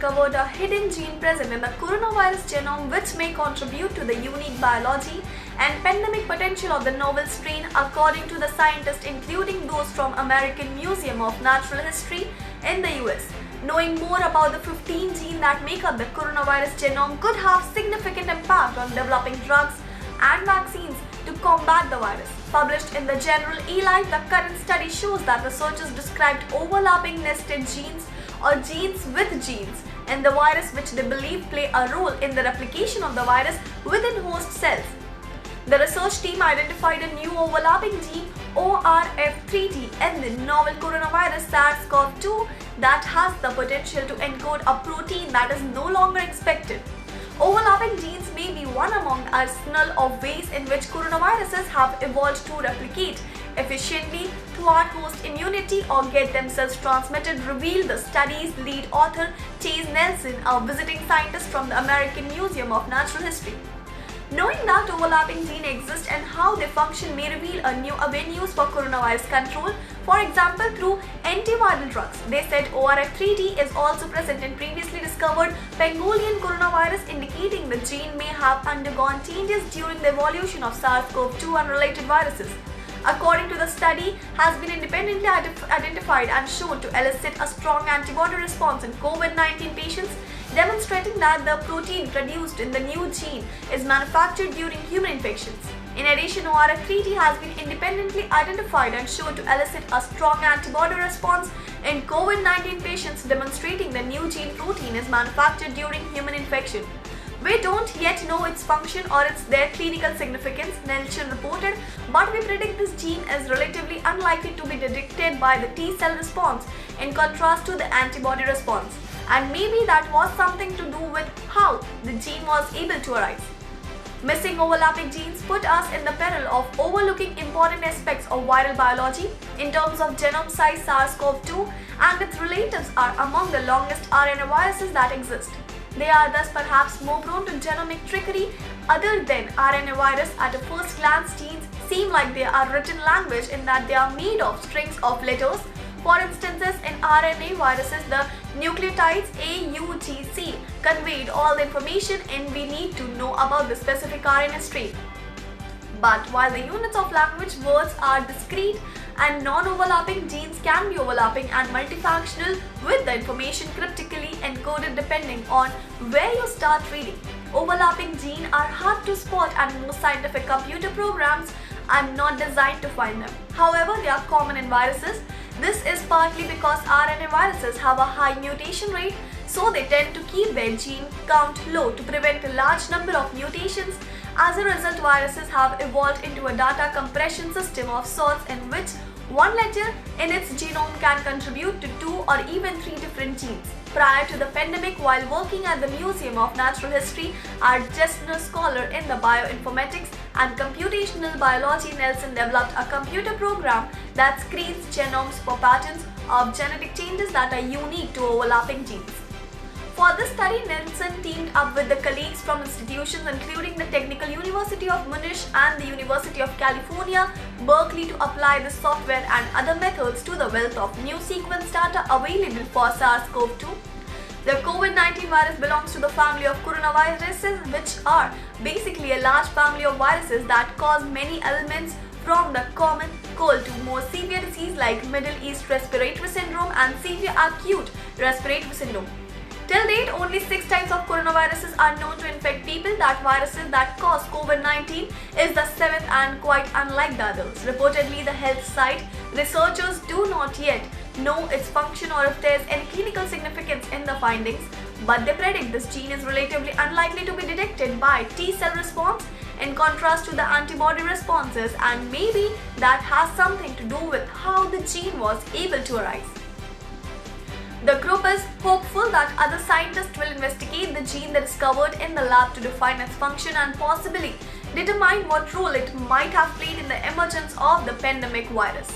discovered a hidden gene present in the coronavirus genome which may contribute to the unique biology and pandemic potential of the novel strain, according to the scientists, including those from American Museum of Natural History in the US. Knowing more about the 15 genes that make up the coronavirus genome could have significant impact on developing drugs and vaccines to combat the virus. Published in the journal eLife, the current study shows that researchers described overlapping nested genes or genes with genes in the virus which they believe play a role in the replication of the virus within host cells. The research team identified a new overlapping gene ORF3D in the novel coronavirus SARS-CoV-2 that has the potential to encode a protein that is no longer expected. Overlapping genes may be one among a arsenal of ways in which coronaviruses have evolved to replicate efficiently thwart host immunity or get themselves transmitted, revealed the study's lead author Chase Nelson, a visiting scientist from the American Museum of Natural History. Knowing that overlapping genes exist and how they function may reveal a new avenues for coronavirus control, for example through antiviral drugs. They said ORF3D is also present in previously discovered Pangolin coronavirus, indicating the gene may have undergone changes during the evolution of SARS-CoV-2 and related viruses. According to the study, has been independently identified and shown to elicit a strong antibody response in COVID-19 patients, demonstrating that the protein produced in the new gene is manufactured during human infections. In addition, ORF3D has been independently identified and shown to elicit a strong antibody response in COVID-19 patients, demonstrating the new gene protein is manufactured during human infection. We don't yet know its function or their clinical significance, Nelson reported, but we predict this gene is relatively unlikely to be detected by the T-cell response in contrast to the antibody response. And maybe that was something to do with how the gene was able to arise. Missing overlapping genes put us in the peril of overlooking important aspects of viral biology. In terms of genome size, SARS-CoV-2 and its relatives are among the longest RNA viruses that exist. They are thus perhaps more prone to genomic trickery other than RNA virus. At a first glance, genes seem like they are written language in that they are made of strings of letters. For instances, in RNA viruses, the nucleotides AUGC conveyed all the information and we need to know about the specific RNA strain. But while the units of language words are discrete and non-overlapping, genes can be overlapping and multifunctional with the information cryptically encoded depending on where you start reading. Overlapping genes are hard to spot and most scientific computer programs are not designed to find them. However, they are common in viruses. This is partly because RNA viruses have a high mutation rate, so they tend to keep their gene count low to prevent a large number of mutations. As a result, viruses have evolved into a data compression system of sorts in which one letter in its genome can contribute to 2 or even 3 different genes. Prior to the pandemic, while working at the Museum of Natural History as a scholar in the bioinformatics and computational biology, Nelson developed a computer program that screens genomes for patterns of genetic changes that are unique to overlapping genes. For this study, Nelson teamed up with the colleagues from institutions including the Technical University of Munich and the University of California, Berkeley to apply this software and other methods to the wealth of new sequence data available for SARS-CoV-2. The COVID-19 virus belongs to the family of coronaviruses, which are basically a large family of viruses that cause many ailments, from the common cold to more severe disease like Middle East respiratory syndrome and severe acute respiratory syndrome. Till date, only 6 types of coronaviruses are known to infect people. That viruses that cause COVID-19 is the 7th and quite unlike the others. Reportedly, the health site researchers do not yet know its function or if there is any clinical significance in the findings, but they predict this gene is relatively unlikely to be detected by T-cell response in contrast to the antibody responses, and maybe that has something to do with how the gene was able to arise. The group is hopeful that other scientists will investigate the gene they discovered in the lab to define its function and possibly determine what role it might have played in the emergence of the pandemic virus.